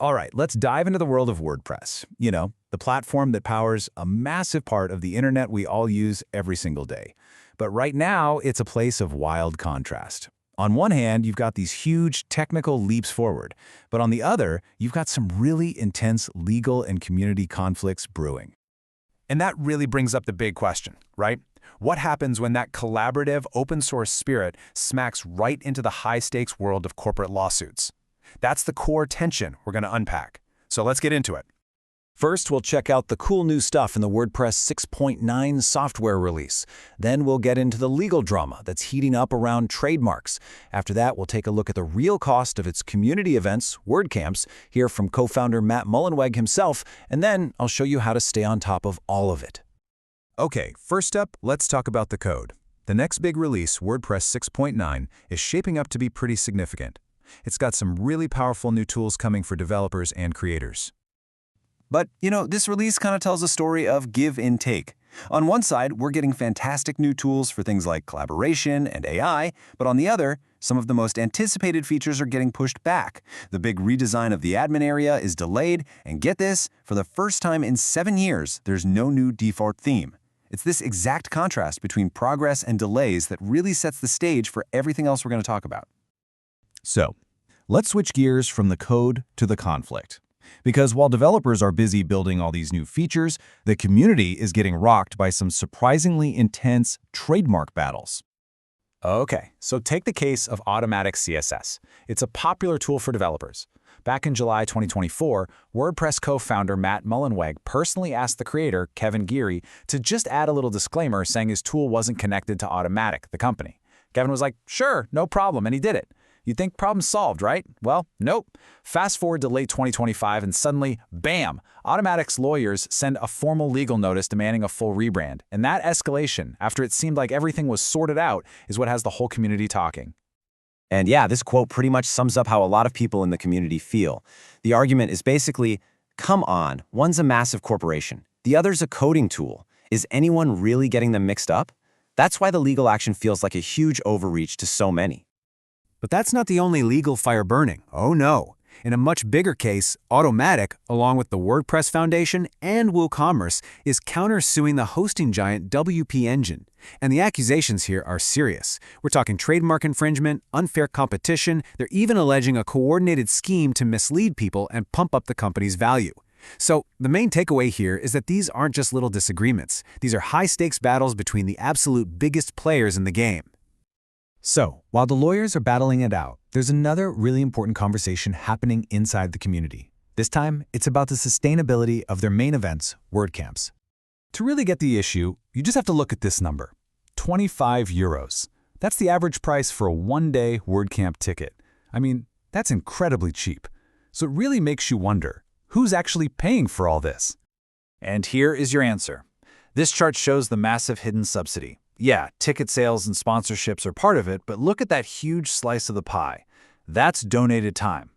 All right, let's dive into the world of WordPress. You know, the platform that powers a massive part of the internet we all use every single day. But right now, it's a place of wild contrast. On one hand, you've got these huge technical leaps forward, but on the other, you've got some really intense legal and community conflicts brewing. And that really brings up the big question, right? What happens when that collaborative, open-source spirit smacks right into the high-stakes world of corporate lawsuits? That's the core tension we're going to unpack. So let's get into it. First, we'll check out the cool new stuff in the WordPress 6.9 software release. Then we'll get into the legal drama that's heating up around trademarks. After that, we'll take a look at the real cost of its community events, WordCamps, hear from co-founder Matt Mullenweg himself, and then I'll show you how to stay on top of all of it. Okay, first up, let's talk about the code. The next big release, WordPress 6.9, is shaping up to be pretty significant. It's got some really powerful new tools coming for developers and creators. But, this release kind of tells a story of give and take. On one side, we're getting fantastic new tools for things like collaboration and AI, but on the other, some of the most anticipated features are getting pushed back. The big redesign of the admin area is delayed, and get this, for the first time in 7 years, there's no new default theme. It's this exact contrast between progress and delays that really sets the stage for everything else we're going to talk about. So, let's switch gears from the code to the conflict. Because while developers are busy building all these new features, the community is getting rocked by some surprisingly intense trademark battles. Okay, so take the case of AutomaticCSS. It's a popular tool for developers. Back in July 2024, WordPress co-founder Matt Mullenweg personally asked the creator, Kevin Geary, to just add a little disclaimer saying his tool wasn't connected to Automattic, the company. Kevin was like, sure, no problem, and he did it. You'd think problem solved, right? Well, nope. Fast forward to late 2025 and suddenly, bam, Automatic's lawyers send a formal legal notice demanding a full rebrand. And that escalation, after it seemed like everything was sorted out, is what has the whole community talking. And yeah, this quote pretty much sums up how a lot of people in the community feel. The argument is basically, come on, one's a massive corporation. The other's a coding tool. Is anyone really getting them mixed up? That's why the legal action feels like a huge overreach to so many. But that's not the only legal fire burning. Oh no. In a much bigger case, Automattic, along with the WordPress Foundation and WooCommerce, is countersuing the hosting giant WP Engine. And the accusations here are serious. We're talking trademark infringement, unfair competition. They're even alleging a coordinated scheme to mislead people and pump up the company's value. So the main takeaway here is that these aren't just little disagreements. These are high-stakes battles between the absolute biggest players in the game. So, while the lawyers are battling it out, there's another really important conversation happening inside the community. This time, it's about the sustainability of their main events, WordCamps. To really get the issue, you just have to look at this number, 25 euros. That's the average price for a one-day WordCamp ticket. I mean, that's incredibly cheap. So it really makes you wonder, who's actually paying for all this? And here is your answer. This chart shows the massive hidden subsidy. Yeah, ticket sales and sponsorships are part of it, but look at that huge slice of the pie. That's donated time.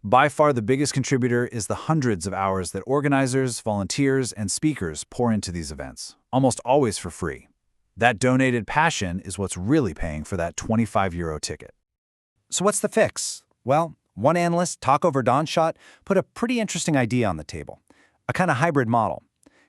By far the biggest contributor is the hundreds of hours that organizers, volunteers, and speakers pour into these events, almost always for free. That donated passion is what's really paying for that 25 euro ticket. So what's the fix? Well, one analyst, Taco Verdonschot, put a pretty interesting idea on the table. A kind of hybrid model.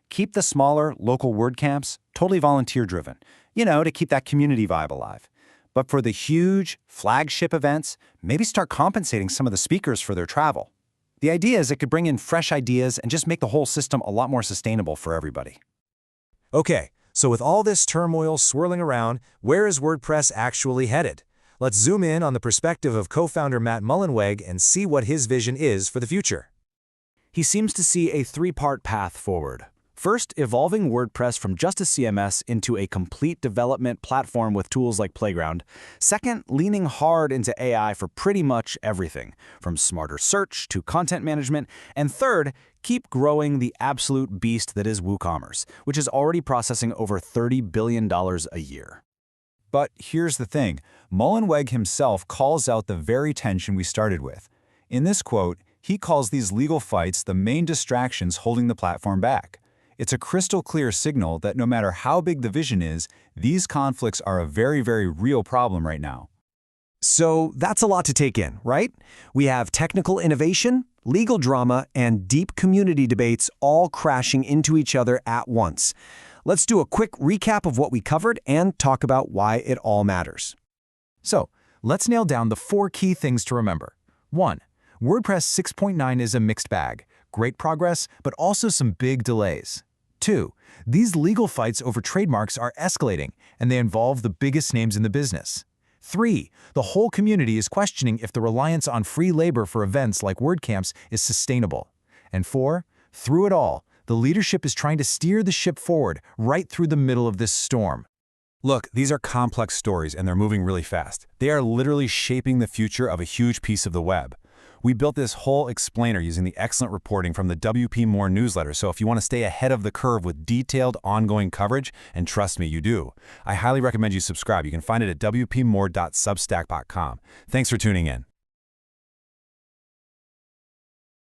Keep the smaller, local WordCamps totally volunteer-driven, to keep that community vibe alive. But for the huge, flagship events, maybe start compensating some of the speakers for their travel. The idea is it could bring in fresh ideas and just make the whole system a lot more sustainable for everybody. Okay, so with all this turmoil swirling around, where is WordPress actually headed? Let's zoom in on the perspective of co-founder Matt Mullenweg and see what his vision is for the future. He seems to see a three-part path forward. First, evolving WordPress from just a CMS into a complete development platform with tools like Playground. Second, leaning hard into AI for pretty much everything, from smarter search to content management. And third, keep growing the absolute beast that is WooCommerce, which is already processing over $30 billion a year. But here's the thing, Mullenweg himself calls out the very tension we started with. In this quote, he calls these legal fights the main distractions holding the platform back. It's a crystal clear signal that no matter how big the vision is, these conflicts are a very, very real problem right now. So that's a lot to take in, right? We have technical innovation, legal drama, and deep community debates all crashing into each other at once. Let's do a quick recap of what we covered and talk about why it all matters. So, let's nail down the 4 key things to remember. 1. WordPress 6.9 is a mixed bag. Great progress, but also some big delays. 2. These legal fights over trademarks are escalating, and they involve the biggest names in the business. 3. The whole community is questioning if the reliance on free labor for events like WordCamps is sustainable. And 4. Through it all, the leadership is trying to steer the ship forward right through the middle of this storm. Look, these are complex stories and they're moving really fast. They are literally shaping the future of a huge piece of the web. We built this whole explainer using the excellent reporting from the WP More newsletter, so if you want to stay ahead of the curve with detailed, ongoing coverage, and trust me, you do, I highly recommend you subscribe. You can find it at wpmore.substack.com. Thanks for tuning in.